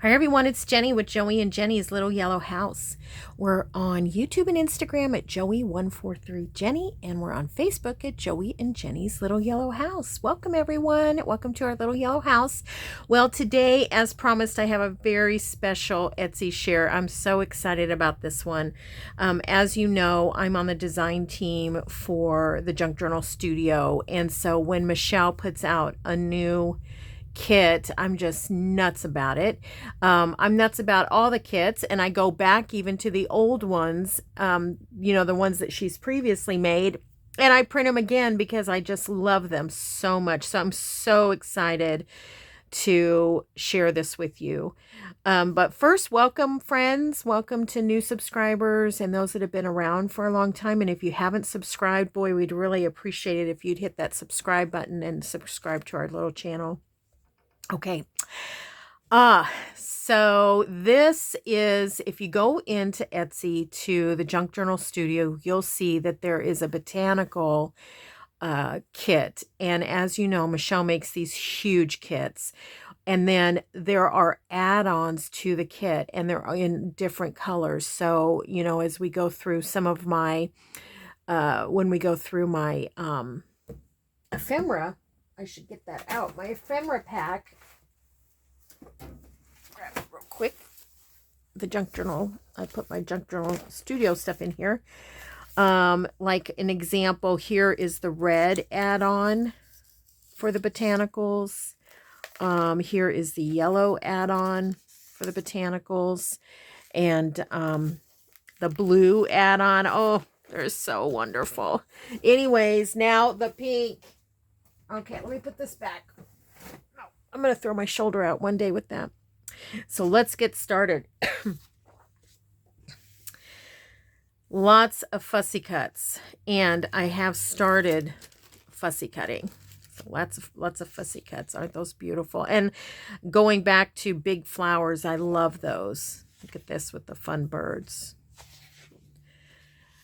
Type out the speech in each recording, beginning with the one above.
Hi everyone, it's Jenny with Joey and Jenny's Little Yellow House. We're on YouTube and Instagram at Joey143Jenny, and we're on Facebook at Joey and Jenny's Little Yellow House. Welcome everyone. Welcome to our Little Yellow House. Well, today, as promised, I have a very special Etsy share. I'm so excited about this one. As you know, I'm on the design team for the Junk Journal Studio, and so when Michelle puts out a new kit, I'm just nuts about it. I'm nuts about all the kits, and I go back even to the old ones, the ones that she's previously made, and I print them again because I just love them so much. So I'm so excited to share this with you. But first, welcome friends, welcome to new subscribers and those that have been around for a long time. And if you haven't subscribed, boy, we'd really appreciate it if you'd hit that subscribe button and subscribe to our little channel. Okay. So this is, if you go into Etsy to the Junk Journal Studio, you'll see that there is a botanical kit. And as you know, Michelle makes these huge kits. And then there are add-ons to the kit, and they're in different colors. So, as we go through some of my, when we go through my ephemera, I should get that out. My ephemera pack. Grab it real quick. The Junk Journal. I put my Junk Journal Studio stuff in here. Like an example, here is the red add-on for the botanicals. Here is the yellow add-on for the botanicals. And the blue add-on. Oh, they're so wonderful. Anyways, now the pink. Okay, let me put this back. I'm going to throw my shoulder out one day with that. So let's get started. Lots of fussy cuts. And I have started fussy cutting. So lots of fussy cuts. Aren't those beautiful? And going back to big flowers, I love those. Look at this with the fun birds.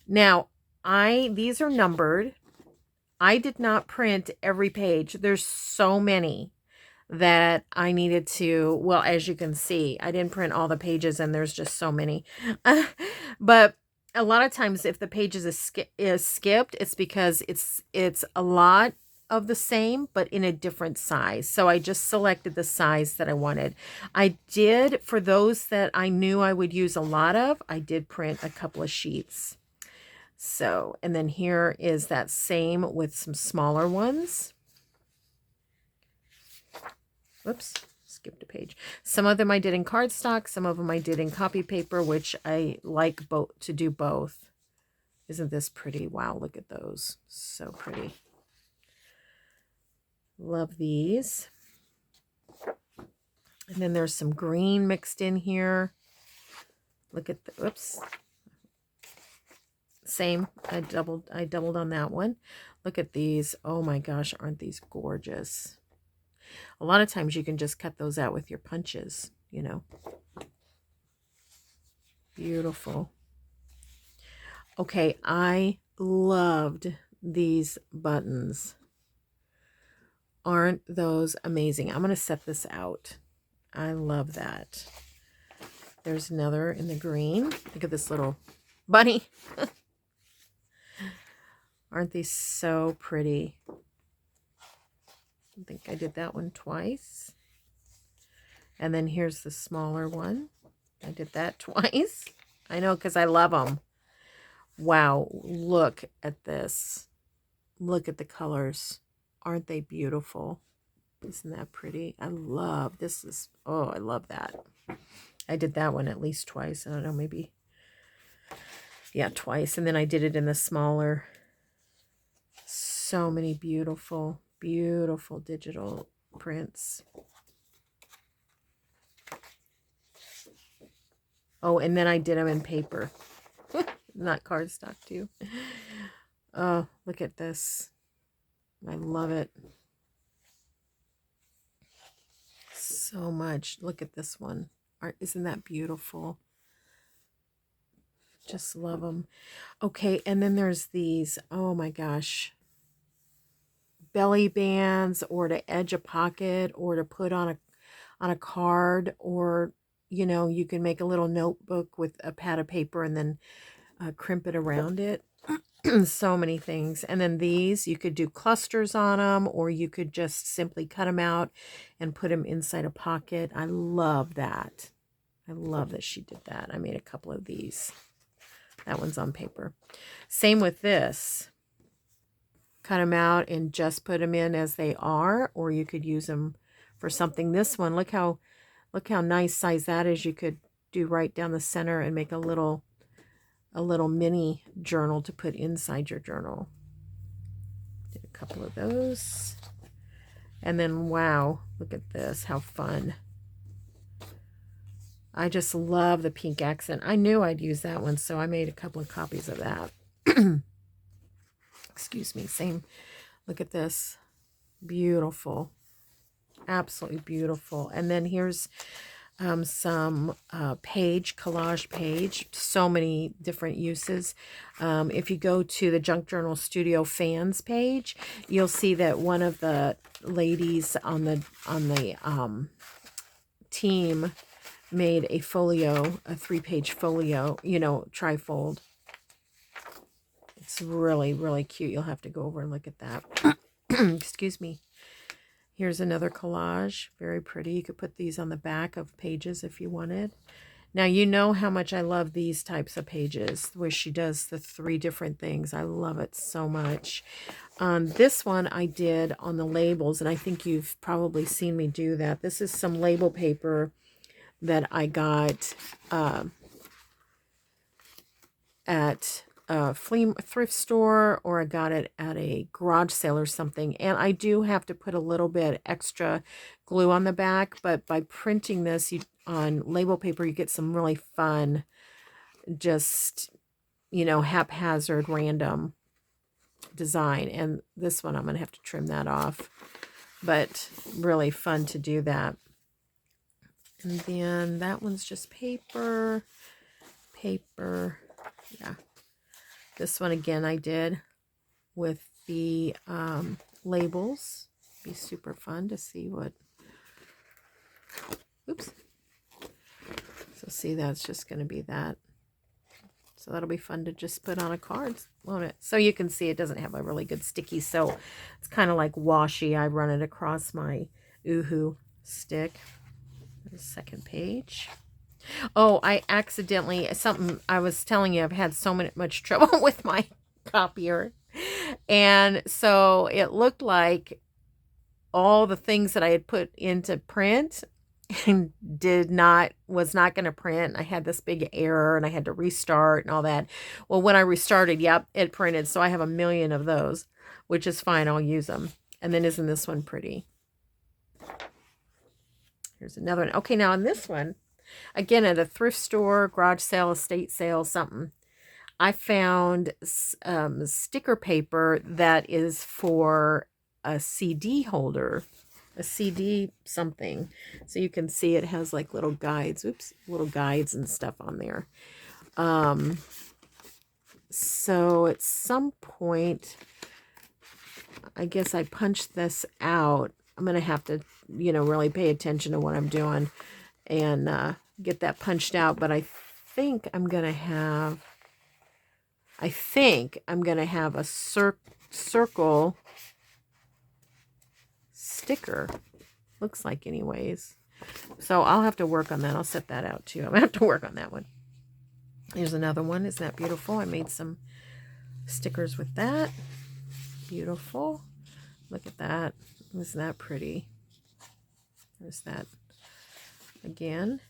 Now, these are numbered. I did not print every page. There's so many that I needed to, well, as you can see, I didn't print all the pages, and there's just so many. But a lot of times if the pages is skipped, it's because it's a lot of the same, but in a different size. So I just selected the size that I wanted. I did, for those that I knew I would use a lot of, I did print a couple of sheets. So, and then here is that same with some smaller ones. Whoops, skipped a page. Some of them I did in cardstock. Some of them I did in copy paper, which I like both to do both. Isn't this pretty? Wow, look at those. So pretty. Love these. And then there's some green mixed in here. Look at the, whoops. Same, I doubled on that one. Look at these. Oh my gosh, aren't these gorgeous? A lot of times you can just cut those out with your punches, Beautiful. Okay, I loved these buttons. Aren't those amazing? I'm going to set this out. I love that. There's another in the green. Look at this little bunny. Aren't these so pretty? I think I did that one twice. And then here's the smaller one. I did that twice. I know, because I love them. Wow, look at this. Look at the colors. Aren't they beautiful? Isn't that pretty? I love this. Oh, I love that. I did that one at least twice. I don't know, maybe. Yeah, twice. And then I did it in the smaller. So many beautiful, beautiful digital prints. Oh, and then I did them in paper. Not cardstock too. Oh, look at this. I love it so much. Look at this one. Isn't that beautiful? Just love them. Okay, and then there's these. Oh my gosh. Belly bands, or to edge a pocket, or to put on a card, or you know, you can make a little notebook with a pad of paper and then crimp it around it. So many things. And then these, you could do clusters on them, or you could just simply cut them out and put them inside a pocket. I love that. I love that she did that. I made a couple of these. That one's on paper. Same with this. Cut them out and just put them in as they are, or you could use them for something. This one, look how nice size that is. You could do right down the center and make a little mini journal to put inside your journal. Did a couple of those. And then, wow, look at this. How fun. I just love the pink accent. I knew I'd use that one, so I made a couple of copies of that. Excuse me. Same. Look at this. Beautiful. Absolutely beautiful. And then here's some collage page. So many different uses. If you go to the Junk Journal Studio fans page, you'll see that one of the ladies on the team made a folio, a 3-page folio, you know, trifold. It's really, really cute. You'll have to go over and look at that. Excuse me. Here's another collage. Very pretty. You could put these on the back of pages if you wanted. Now, you know how much I love these types of pages where she does the 3 different things. I love it so much. This one I did on the labels, and I think you've probably seen me do that. This is some label paper that I got at a thrift store, or I got it at a garage sale or something. And I do have to put a little bit extra glue on the back, but by printing this on label paper, you get some really fun, just, you know, haphazard, random design. And this one, I'm going to have to trim that off, but really fun to do that. And then that one's just paper. Yeah. This one again I did with the labels. Be super fun to see what. Oops. So see, that's just going to be that. So that'll be fun to just put on a card, won't it? So you can see it doesn't have a really good sticky, so it's kind of like washi. I run it across my Oohoo stick. The second page. Oh, I accidentally, something I was telling you, I've had so much trouble with my copier. And so it looked like all the things that I had put into print and was not going to print. I had this big error and I had to restart and all that. Well, when I restarted, yep, it printed. So I have a million of those, which is fine. I'll use them. And then isn't this one pretty? Here's another one. Okay, now on this one, again, at a thrift store, garage sale, estate sale, something, I found sticker paper that is for a CD holder, a CD something. So you can see it has like little guides, little guides and stuff on there. So at some point, I guess I punched this out. I'm going to have to, you know, really pay attention to what I'm doing and get that punched out. But I think I'm going to have a circle sticker. Looks like anyways. So I'll have to work on that. I'll set that out too. I'm going to have to work on that one. Here's another one. Isn't that beautiful? I made some stickers with that. Beautiful. Look at that. Isn't that pretty? There's that again.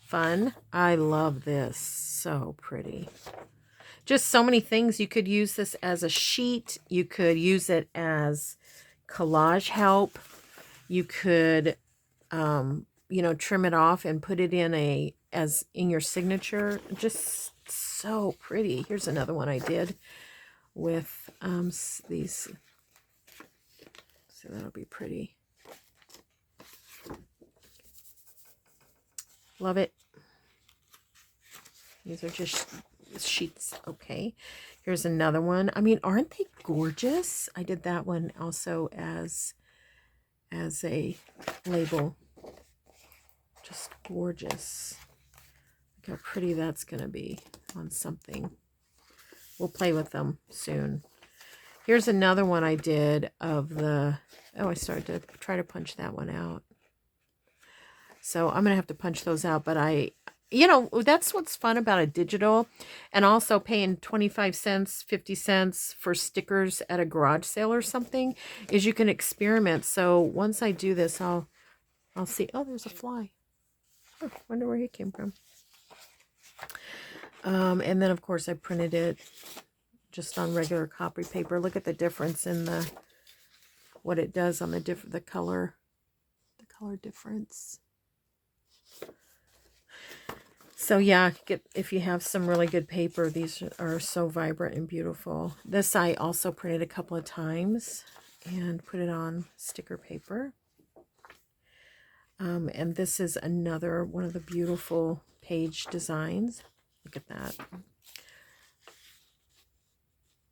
Fun. I love this. So pretty. Just so many things. You could use this as a sheet. You could use it as collage help. You could, you know, trim it off and put it in in your signature. Just so pretty. Here's another one I did with these. So that'll be pretty. Love it. These are just sheets. Okay. Here's another one. I mean, aren't they gorgeous? I did that one also as a label. Just gorgeous. Look how pretty that's going to be on something. We'll play with them soon. Here's another one I did of the... Oh, I started to try to punch that one out. So I'm going to have to punch those out. But you know, that's what's fun about a digital. And also paying 25 cents, 50 cents for stickers at a garage sale or something is you can experiment. So once I do this, I'll see. Oh, there's a fly. Oh, wonder where he came from. And then, of course, I printed it just on regular copy paper. Look at the difference in what it does on the color difference. So yeah, if you have some really good paper, these are so vibrant and beautiful. This I also printed a couple of times and put it on sticker paper. And this is another one of the beautiful page designs. Look at that.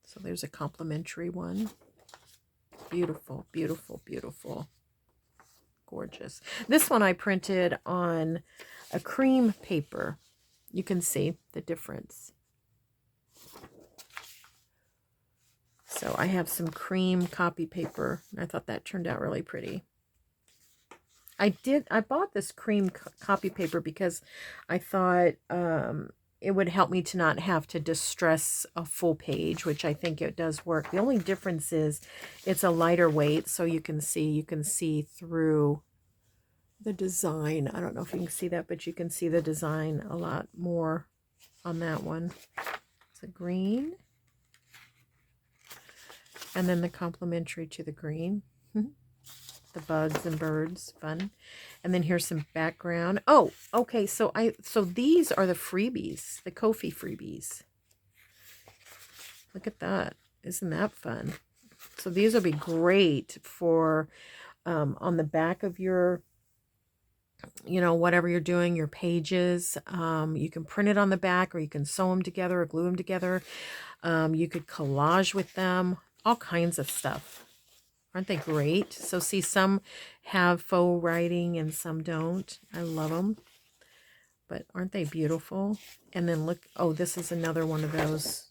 So there's a complimentary one. Beautiful, beautiful, beautiful. Gorgeous. This one I printed on a cream paper. You can see the difference. So I have some cream copy paper. I thought that turned out really pretty. I bought this cream copy paper because I thought it would help me to not have to distress a full page, which I think it does work. The only difference is it's a lighter weight, so you can see through the design. I don't know if you can see that, but you can see the design a lot more on that one. It's a green. And then the complementary to the green. The bugs and birds, fun. And then here's some background. Oh, okay, so these are the freebies, the Ko-fi freebies. Look at that. Isn't that fun? So these will be great for on the back of your, you know, whatever you're doing, your pages. You can print it on the back, or you can sew them together or glue them together. You could collage with them, all kinds of stuff. Aren't they great? So see, some have faux writing and some don't. I love them. But aren't they beautiful? And then look, oh, this is another one of those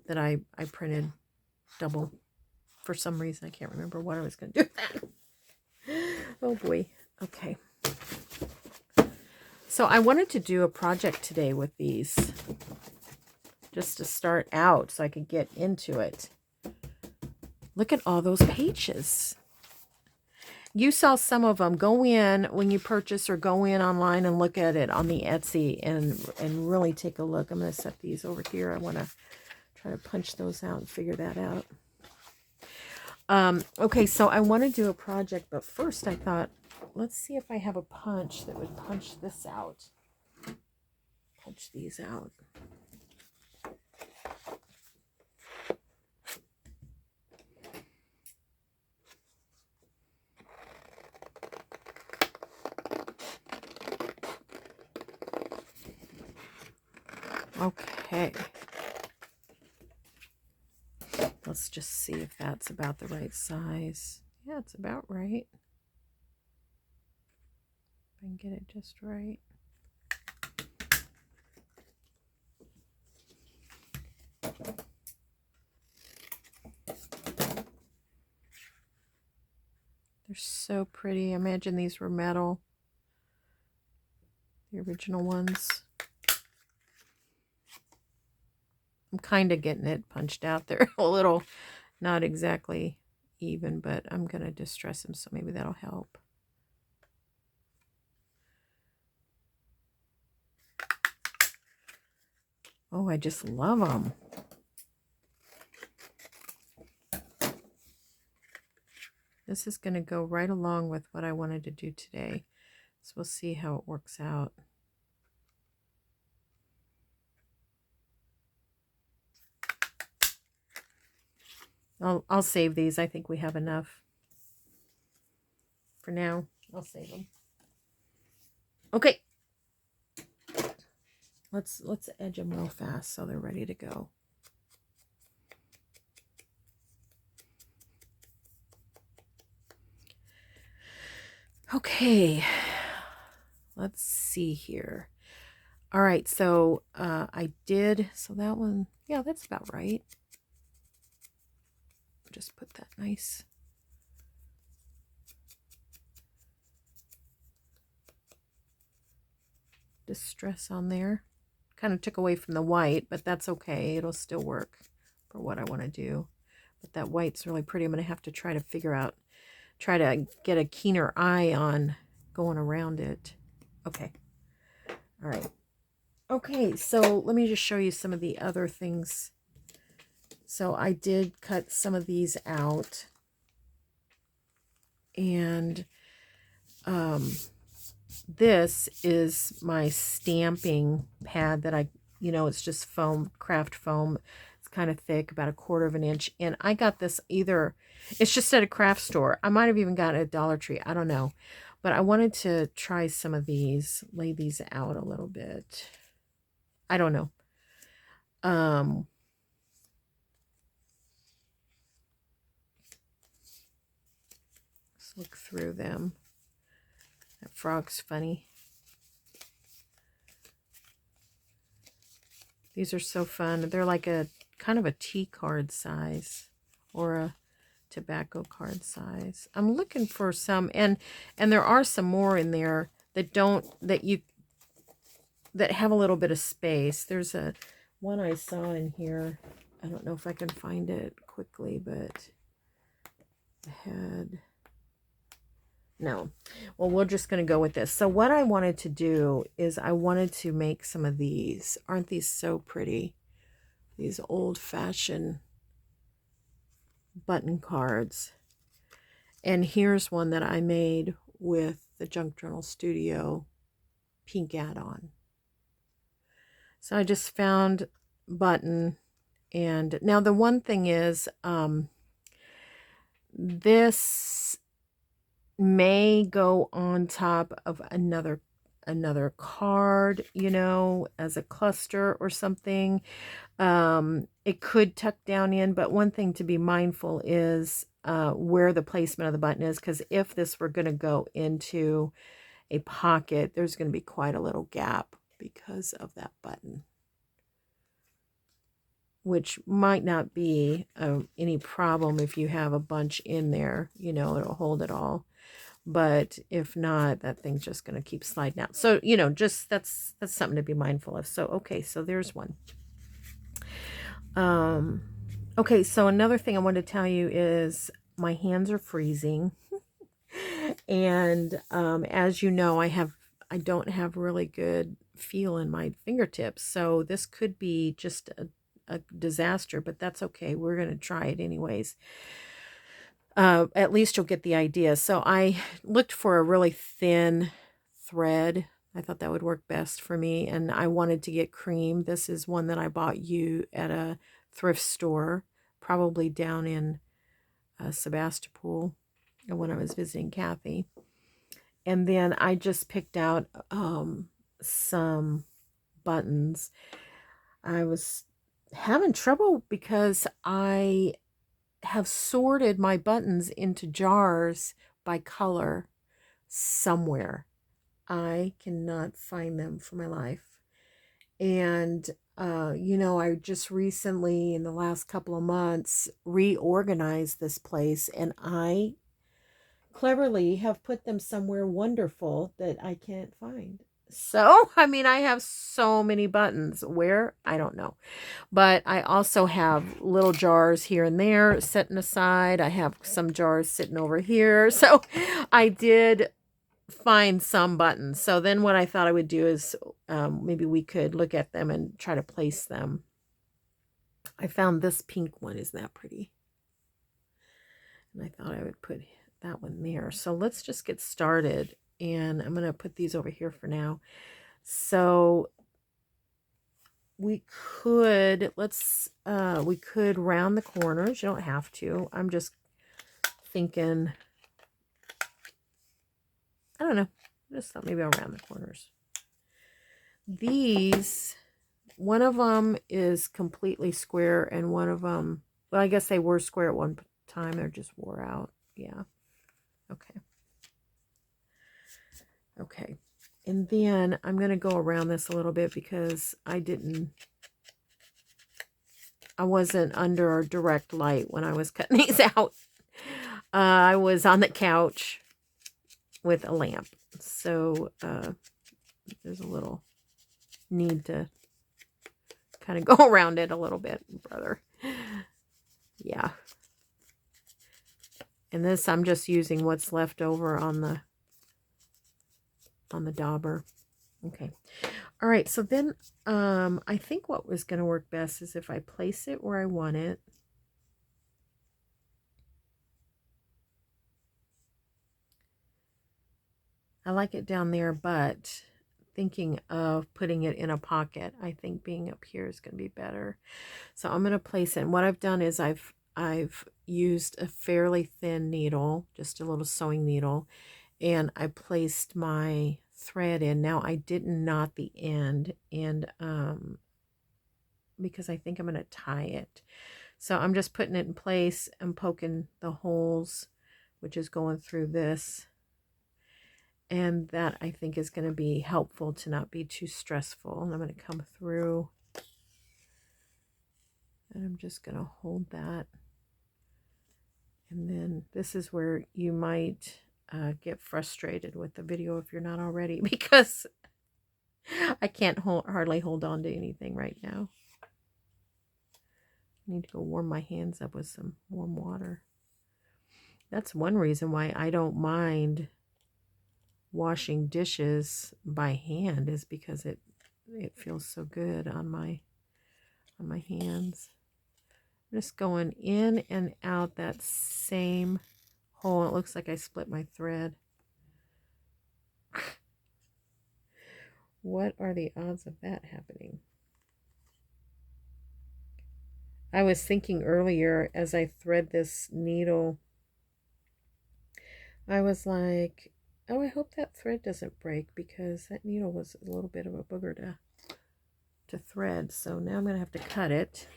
that I printed double. For some reason, I can't remember what I was going to do with that. Oh boy. Okay. So I wanted to do a project today with these. Just to start out so I could get into it. Look at all those pages. You saw some of them. Go in when you purchase, or go in online and look at it on the Etsy and really take a look. I'm going to set these over here. I want to try to punch those out and figure that out. Okay, so I want to do a project, but first I thought, let's see if I have a punch that would punch this out. Punch these out. Okay. Let's just see if that's about the right size. Yeah, it's about right. If I can get it just right. They're so pretty. Imagine these were metal. The original ones. I'm kind of getting it punched out there a little, not exactly even, but I'm going to distress them, so maybe that'll help. Oh, I just love them. This is going to go right along with what I wanted to do today, so we'll see how it works out. I'll save these. I think we have enough for now. I'll save them. Okay. Let's edge them real fast so they're ready to go. Okay. let's see here. All right, so I did, so that one, yeah, that's about right. Just put that nice distress on there. Kind of took away from the white, but that's okay. It'll still work for what I want to do. But that white's really pretty. I'm going to have to try to figure out, try to get a keener eye on going around it. Okay. All right. Okay, so let me just show you some of the other things. So I did cut some of these out. And this is my stamping pad that it's just foam, craft foam. It's kind of thick, about 1/4 of an inch. And I got this it's just at a craft store. I might have even got it at Dollar Tree. I don't know. But I wanted to try some of these, lay these out a little bit. I don't know. Let's look through them. That frog's funny. These are so fun. They're like a kind of a tea card size or a tobacco card size. I'm looking for some, and there are some more in there that that have a little bit of space. There's one I saw in here. I don't know if I can find it quickly, but I had... No. Well, we're just going to go with this. So what I wanted to do is I wanted to make some of these. Aren't these so pretty? These old-fashioned button cards. And here's one that I made with the Junk Journal Studio pink add-on. So I just found button. And now the one thing is, this may go on top of another card, as a cluster or something. It could tuck down in, but one thing to be mindful is where the placement of the button is, because if this were going to go into a pocket, there's going to be quite a little gap because of that button, which might not be any problem if you have a bunch in there, it'll hold it all. But if not, that thing's just going to keep sliding out. So, just that's something to be mindful of. So, okay, so there's one. Okay, so another thing I wanted to tell you is my hands are freezing. And as you know, I don't have really good feel in my fingertips. So this could be just a disaster, but that's okay. We're going to try it anyways. At least you'll get the idea. So I looked for a really thin thread. I thought that would work best for me. And I wanted to get cream. This is one that I bought you at a thrift store, probably down in Sebastopol when I was visiting Kathy. And then I just picked out some buttons. I was having trouble because I have sorted my buttons into jars by color somewhere. I cannot find them for my life. And I just recently, in the last couple of months, reorganized this place, and I cleverly have put them somewhere wonderful that I can't find. So, I have so many buttons. Where? I don't know. But I also have little jars here and there sitting aside. I have some jars sitting over here. So I did find some buttons. So then what I thought I would do is maybe we could look at them and try to place them. I found this pink one. Isn't that pretty? And I thought I would put that one there. So let's just get started. And I'm going to put these over here for now. So we could round the corners. You don't have to. I'm just thinking, I don't know. I just thought maybe I'll round the corners. These, one of them is completely square, and one of them, well, I guess they were square at one time. They're just wore out. Yeah. Okay. Okay. And then I'm going to go around this a little bit because I wasn't under direct light when I was cutting these out. I was on the couch with a lamp. So there's a little need to kind of go around it a little bit, brother. Yeah. And this, I'm just using what's left over on the dauber. Okay. All right. So then I think what was going to work best is if I place it where I want it. I like it down there, but thinking of putting it in a pocket, I think being up here is going to be better. So I'm going to place it. And what I've done is I've used a fairly thin needle, just a little sewing needle, and I placed my thread in. Now I didn't knot the end, and because I think I'm going to tie it. So I'm just putting it in place and poking the holes, which is going through this. And that I think is going to be helpful to not be too stressful. And I'm going to come through and I'm just going to hold that. And then this is where you might get frustrated with the video if you're not already, because I can't hardly hold on to anything right now. I need to go warm my hands up with some warm water. That's one reason why I don't mind washing dishes by hand, is because it feels so good on my hands. I'm just going in and out that same hole. It looks like I split my thread. What are the odds of that happening? I was thinking earlier as I thread this needle, I was like, oh, I hope that thread doesn't break, because that needle was a little bit of a booger to thread. So now I'm going to have to cut it,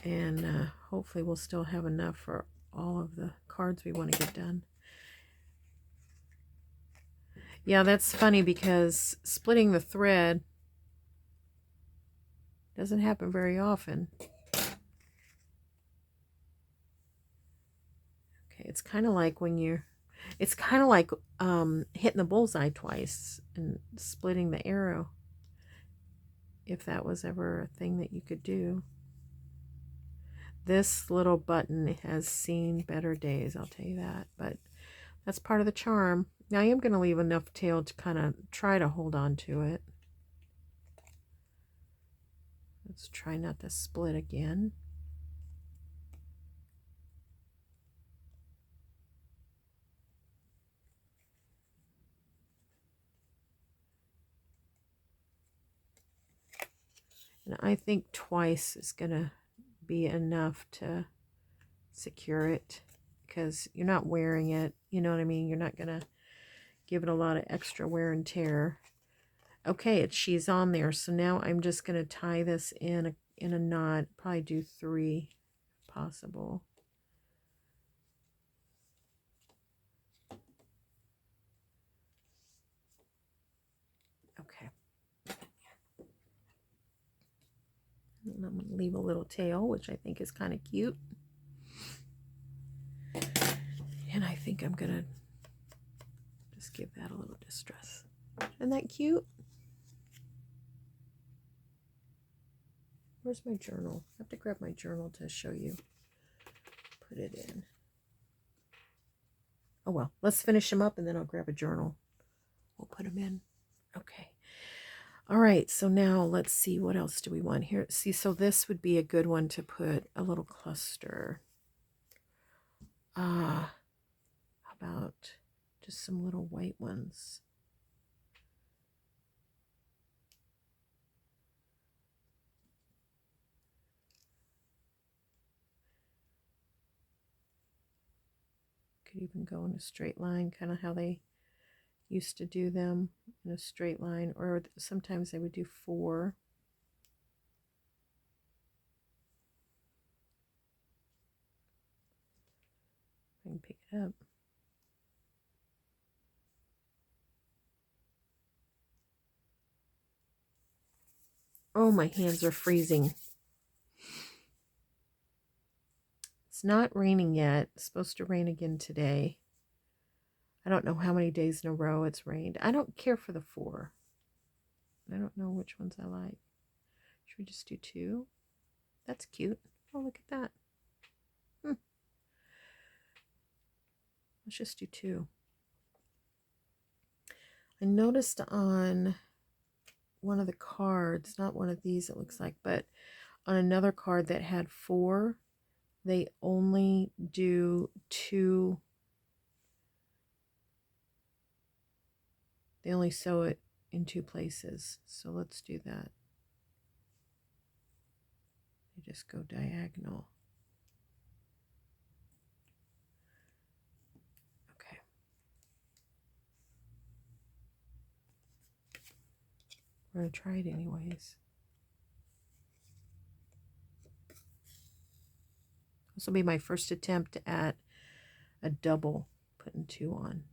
and hopefully we'll still have enough for all of the cards we want to get done. Yeah, that's funny, because splitting the thread doesn't happen very often. Okay, it's kind of like it's kind of like hitting the bullseye twice and splitting the arrow, if that was ever a thing that you could do. This little button has seen better days, I'll tell you that, but that's part of the charm. Now I am going to leave enough tail to kind of try to hold on to it. Let's try not to split again. And I think twice is going to be enough to secure it, because you're not wearing it, you know what I mean? You're not going to give it a lot of extra wear and tear. Okay, she's on there. So now I'm just going to tie this in a knot. Probably do 3 if possible. Okay. And I'm going to leave a little tail, which I think is kind of cute. And I think I'm going to just give that a little distress. Isn't that cute? Where's my journal? I have to grab my journal to show you. Put it in. Oh well, let's finish them up and then I'll grab a journal. We'll put them in. Okay. All right, so now let's see, what else do we want here? See, so this would be a good one to put a little cluster. How about just some little white ones? Could even go in a straight line, kind of how they used to do them, in a straight line, or sometimes they would do 4. I can pick it up. Oh, my hands are freezing. It's not raining yet. It's supposed to rain again today. I don't know how many days in a row it's rained. I don't care for the 4. I don't know which ones I like. Should we just do 2? That's cute. Oh, look at that. Let's just do 2. I noticed on one of the cards, not one of these it looks like, but on another card that had 4, they only do 2. They only sew it in 2 places. So let's do that. You just go diagonal. Okay. We're going to try it anyways. This will be my first attempt at a double, putting 2 on.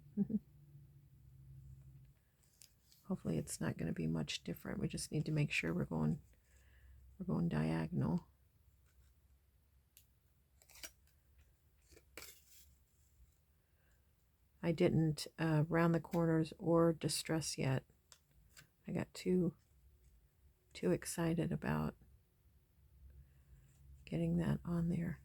Hopefully it's not going to be much different. We just need to make sure we're going diagonal. I didn't round the corners or distress yet. I got too excited about getting that on there.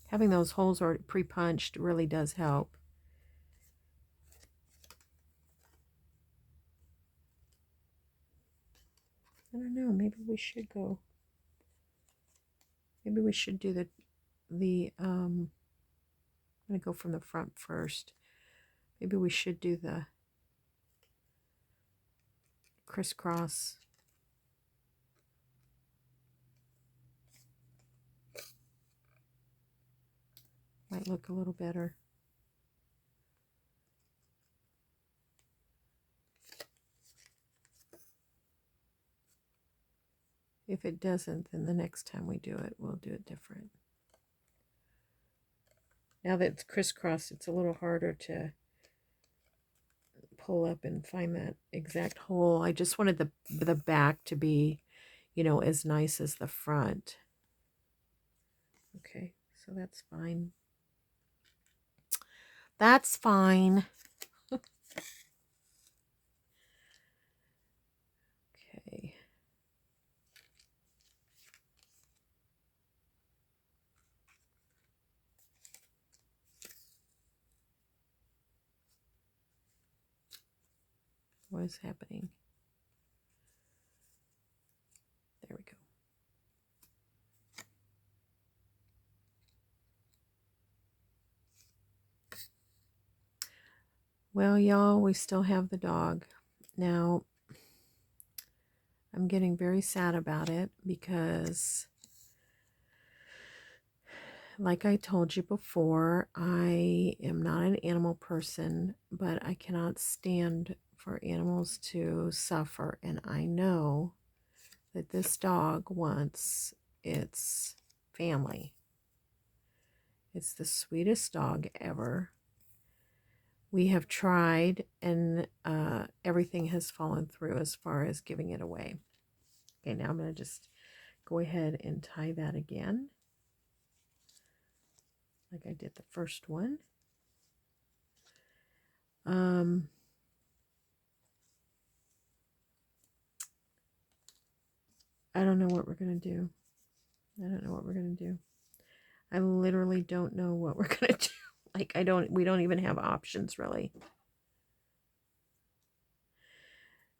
Having those holes already pre-punched really does help. I don't know, maybe we should go. Maybe we should do I'm going to go from the front first. Maybe we should do the crisscross. Might look a little better. If it doesn't, then the next time we do it, we'll do it different. Now that it's crisscrossed, it's a little harder to pull up and find that exact hole. I just wanted the back to be, you know, as nice as the front. Okay, so that's fine. That's fine. Okay. What is happening? There we go. Well, y'all, we still have the dog. Now, I'm getting very sad about it because, like I told you before, I am not an animal person, but I cannot stand for animals to suffer. And I know that this dog wants its family. It's the sweetest dog ever. We have tried, and everything has fallen through as far as giving it away. Okay, now I'm going to just go ahead and tie that again, like I did the first one. I don't know what we're going to do. I don't know what we're going to do. I literally don't know what we're going to do. Like, we don't even have options, really.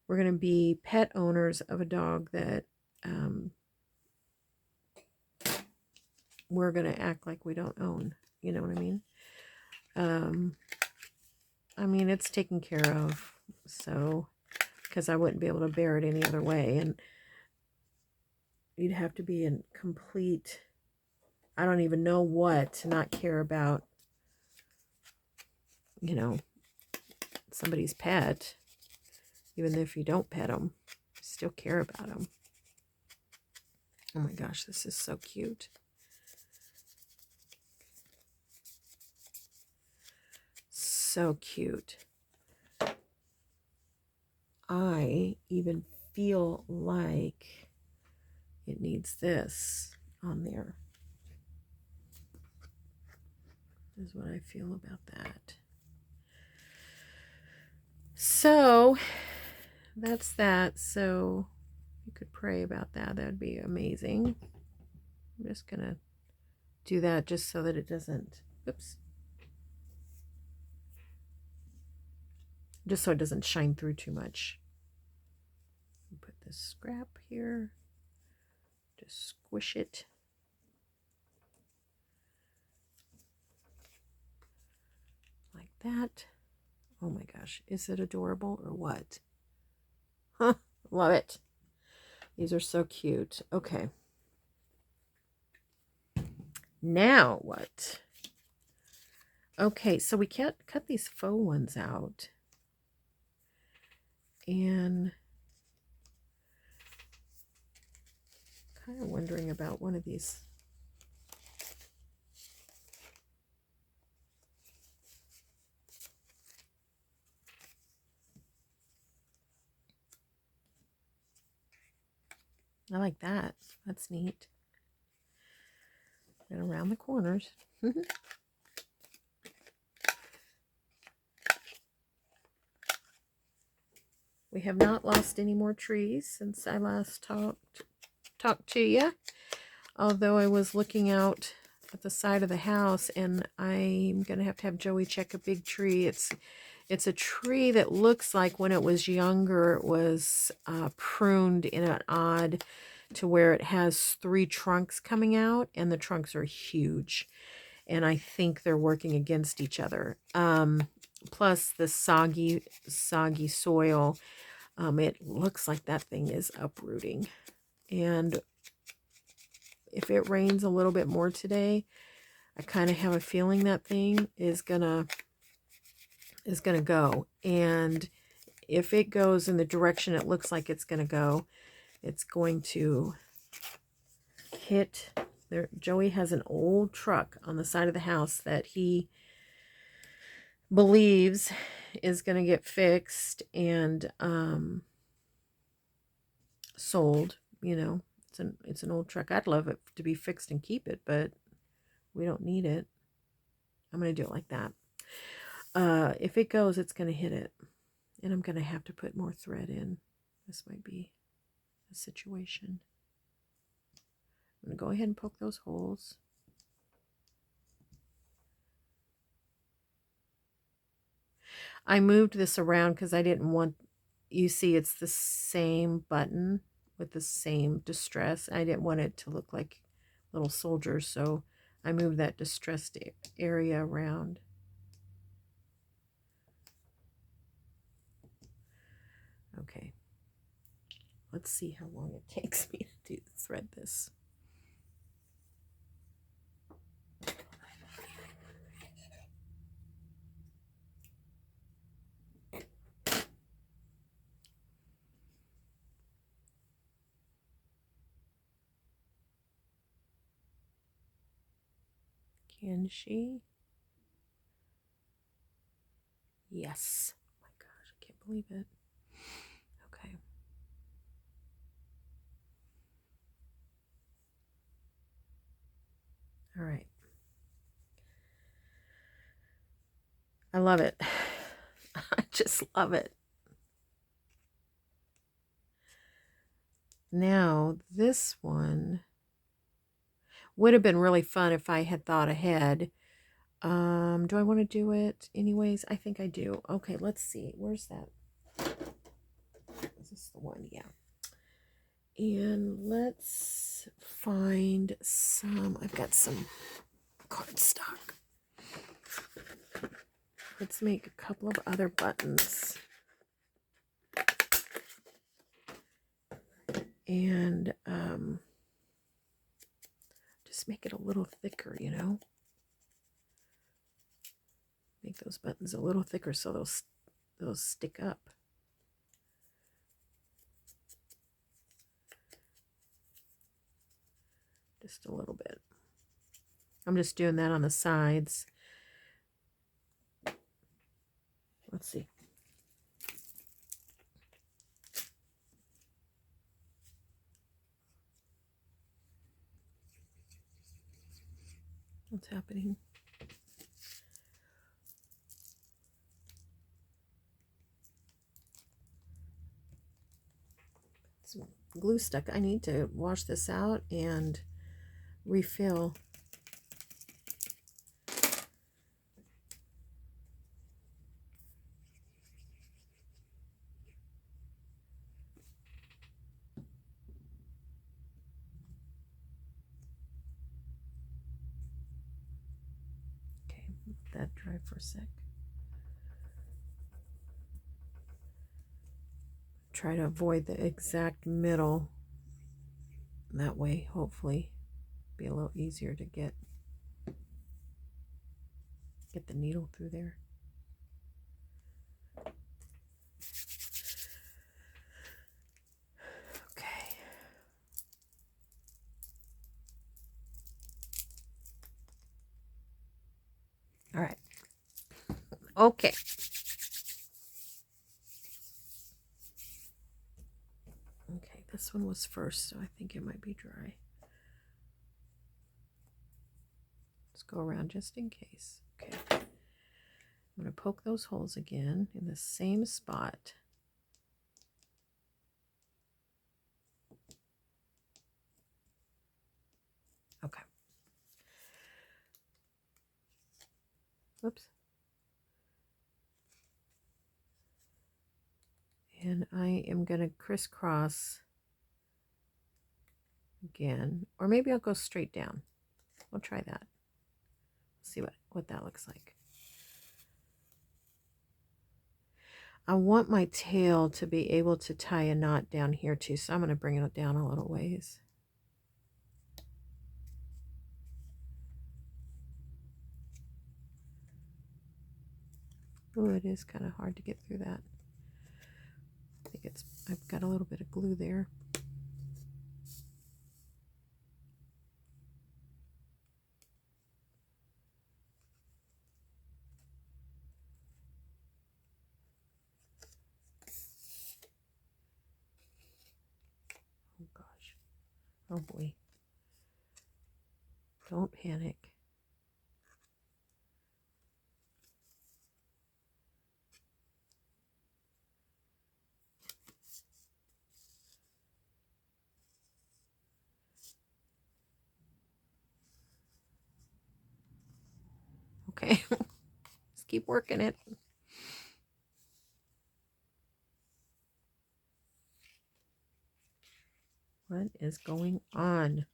We're going to be pet owners of a dog that we're going to act like we don't own. You know what I mean? I mean, it's taken care of, so, because I wouldn't be able to bear it any other way, and you'd have to be in complete, I don't even know what, to not care about, you know, somebody's pet. Even if you don't pet them, you still care about them. Oh my gosh, this is so cute. So cute. I even feel like it needs this on there. Is what I feel about that. So that's that. So you could pray about that. That'd be amazing. I'm just gonna do that just so that it doesn't, oops, just so it doesn't shine through too much. Put this scrap here, just squish it. Like that. Oh my gosh, is it adorable or what? Huh, love it. These are so cute. Okay. Now what? Okay, so we can't cut these faux ones out. And kind of wondering about one of these. I like that. That's neat. And around the corners. We have not lost any more trees since I last talked to you. Although I was looking out at the side of the house, and I'm going to have Joey check a big tree. It's a tree that looks like when it was younger, it was pruned in an odd to where it has 3 trunks coming out, and the trunks are huge. And I think they're working against each other. Plus the soggy soil, it looks like that thing is uprooting. And if it rains a little bit more today, I kind of have a feeling that thing is gonna go. And if it goes in the direction it looks like it's gonna go, it's going to hit there. Joey has an old truck on the side of the house that he believes is going to get fixed and sold. You know, it's an old truck. I'd love it to be fixed and keep it, but we don't need it. I'm going to do it like that. If it goes, it's going to hit it, and I'm going to have to put more thread in. This might be a situation. I'm going to go ahead and poke those holes. I moved this around because I didn't want, you see it's the same button with the same distress. I didn't want it to look like little soldiers, so I moved that distressed area around. Okay, let's see how long it takes me to thread this. Can she? Yes. Oh my gosh, I can't believe it. Okay. All right. I love it. I just love it. Now, this one would have been really fun if I had thought ahead. Do I want to do it anyways? I think I do. Okay, let's see. Where's that? Is this the one? Yeah. And let's find some. I've got some cardstock. Let's make a couple of other buttons. And just make it a little thicker, you know. Make those buttons a little thicker so they'll stick up. just a little bit. I'm just doing that on the sides. Let's see. What's happening? Some glue stuck. I need to wash this out and refill. Okay, let that dry for a sec. Try to avoid the exact middle. That way, hopefully, be a little easier to get the needle through there. Okay. All right. Okay. Okay, this one was first, so I think it might be dry. Let's go around just in case. Okay. I'm going to poke those holes again in the same spot. Okay. Whoops. And I am going to crisscross again, or maybe I'll go straight down. We'll try that. See what that looks like. I want my tail to be able to tie a knot down here too, so I'm going to bring it down a little ways. Oh, it is kind of hard to get through that. I think I've got a little bit of glue there. Oh gosh. Oh boy. Don't panic. Okay. Just keep working it. What is going on?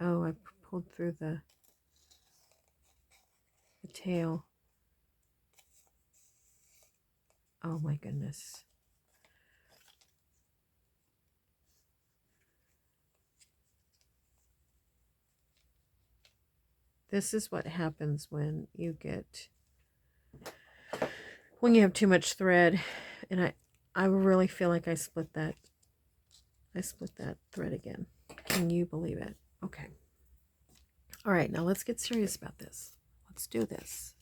Oh, I pulled through the tail. Oh my goodness. This is what happens when you have too much thread. And I really feel like I split that thread again. Can you believe it? Okay. All right, now let's get serious about this. Let's do this.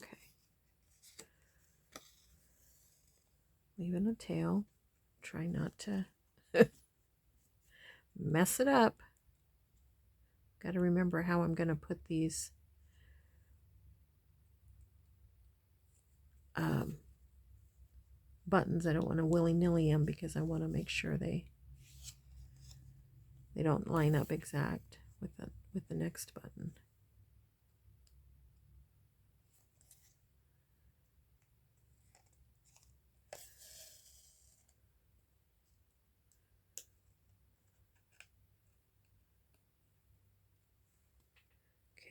Okay. Leaving a tail. Try not to mess it up. Got to remember how I'm going to put these buttons. I don't want to willy-nilly them because I want to make sure they don't line up exact with the next button.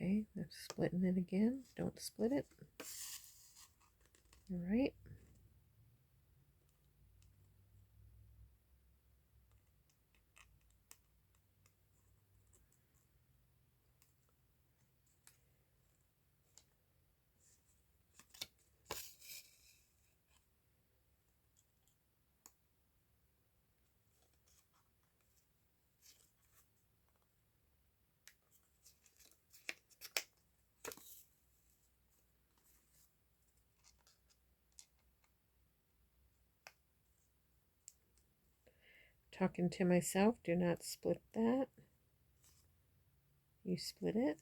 Okay, I'm splitting it again. Don't split it. All right. Talking to myself, do not split that. You split it.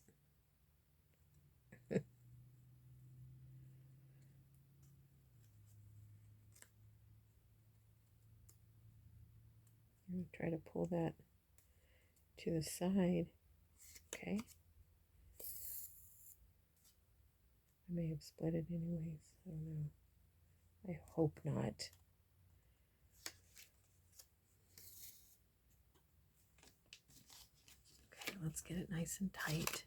Try to pull that to the side. Okay. I may have split it anyways. I don't know. I hope not. Okay, let's get it nice and tight.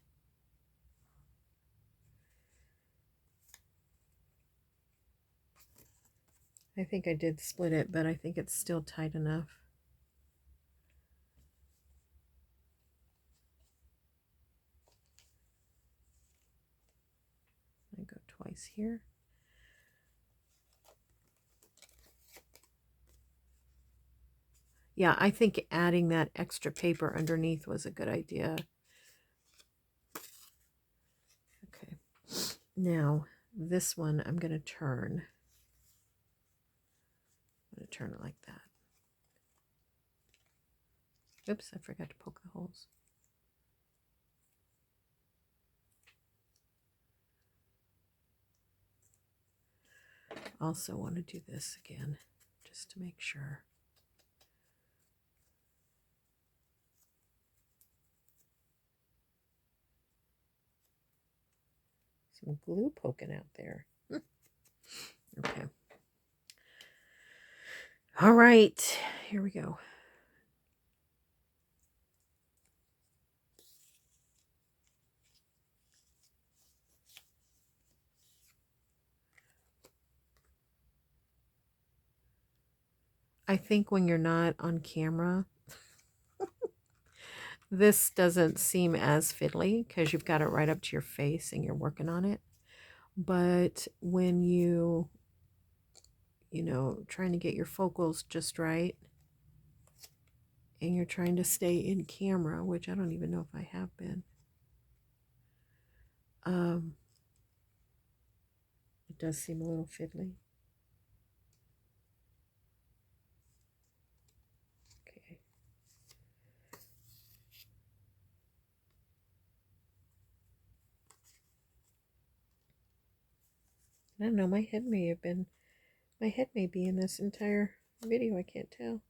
I think I did split it, but I think it's still tight enough. I go twice here. Yeah, I think adding that extra paper underneath was a good idea. Okay, now this one I'm going to turn. I'm going to turn it like that. Oops, I forgot to poke the holes. Also want to do this again, just to make sure. Some glue poking out there. Okay. All right, here we go. I think when you're not on camera, this doesn't seem as fiddly because you've got it right up to your face and you're working on it. But when you know, trying to get your focals just right and you're trying to stay in camera, which I don't even know if I have been. It does seem a little fiddly. Okay. I don't know, my head may be in this entire video, I can't tell.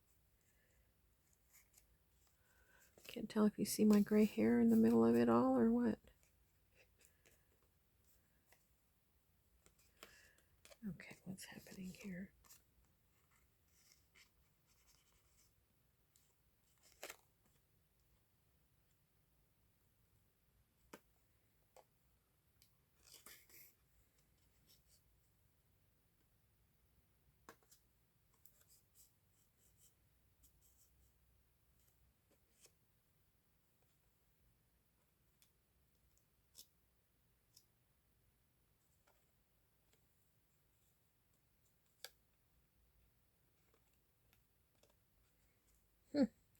Can't tell if you see my gray hair in the middle of it all or what. Okay, what's happening here?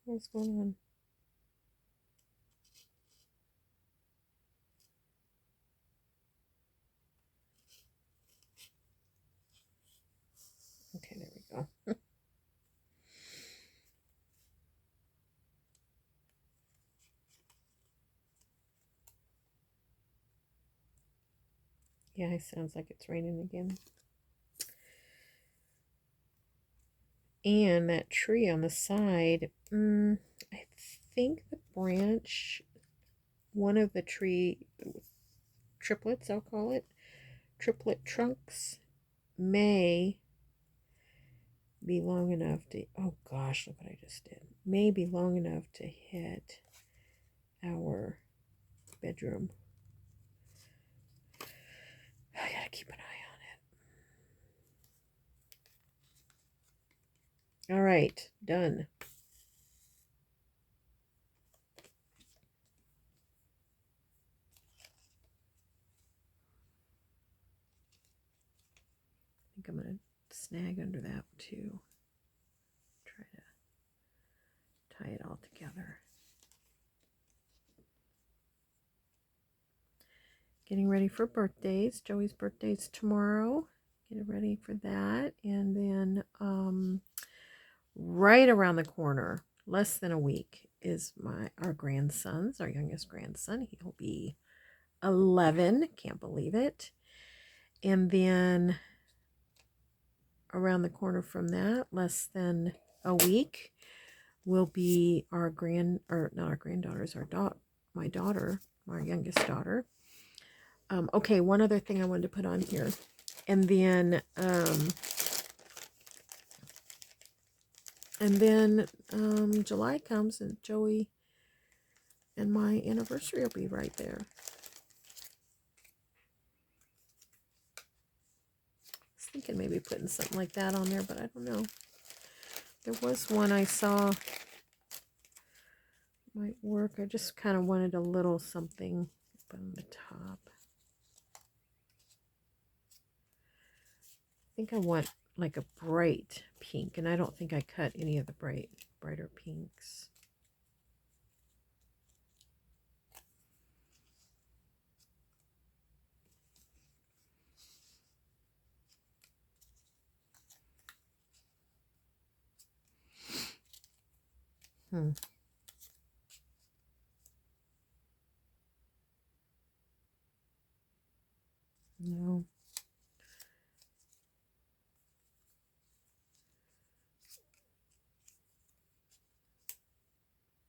What's going on? Okay, there we go. Yeah, it sounds like it's raining again. And that tree on the side, I think the branch, one of the tree triplets, I'll call it, triplet trunks, may be long enough to, oh gosh, look what I just did, may be long enough to hit our bedroom. I gotta keep an eye on it. All right, done. I think I'm gonna snag under that too. Try to tie it all together. Getting ready for birthdays. Joey's birthday's tomorrow. Getting ready for that. And then right around the corner, less than a week, is our youngest grandson. He'll be 11. Can't believe it. And then around the corner from that, less than a week, will be not our granddaughters, my daughter, my youngest daughter. Okay, one other thing I wanted to put on here. And then July comes and Joey and my anniversary will be right there. I was thinking maybe putting something like that on there, but I don't know. There was one I saw might work. I just kind of wanted a little something up on the top. I think I want like a bright pink, and I don't think I cut any of the brighter pinks. No.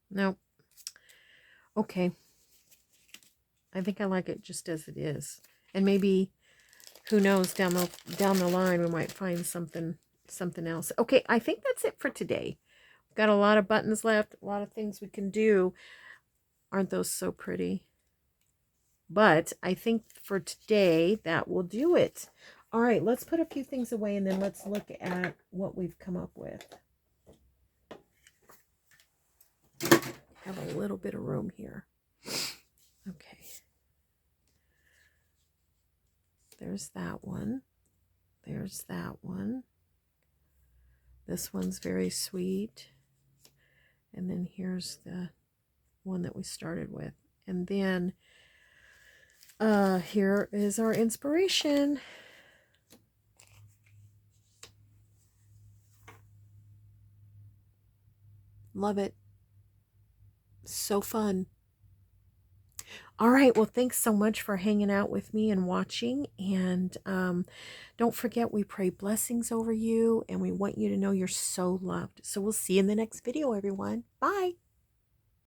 Nope. Okay. I think I like it just as it is. And maybe, who knows, down the line we might find something else. Okay, I think that's it for today. We've got a lot of buttons left, a lot of things we can do. Aren't those so pretty? But I think for today that will do it. All right, let's put a few things away and then let's look at what we've come up with. Have a little bit of room here. Okay. There's that one. There's that one. This one's very sweet. And then here's the one that we started with. And then here is our inspiration. Love it. So fun. All right, well, thanks so much for hanging out with me and watching. And don't forget, we pray blessings over you, and we want you to know you're so loved. So we'll see you in the next video, everyone. Bye.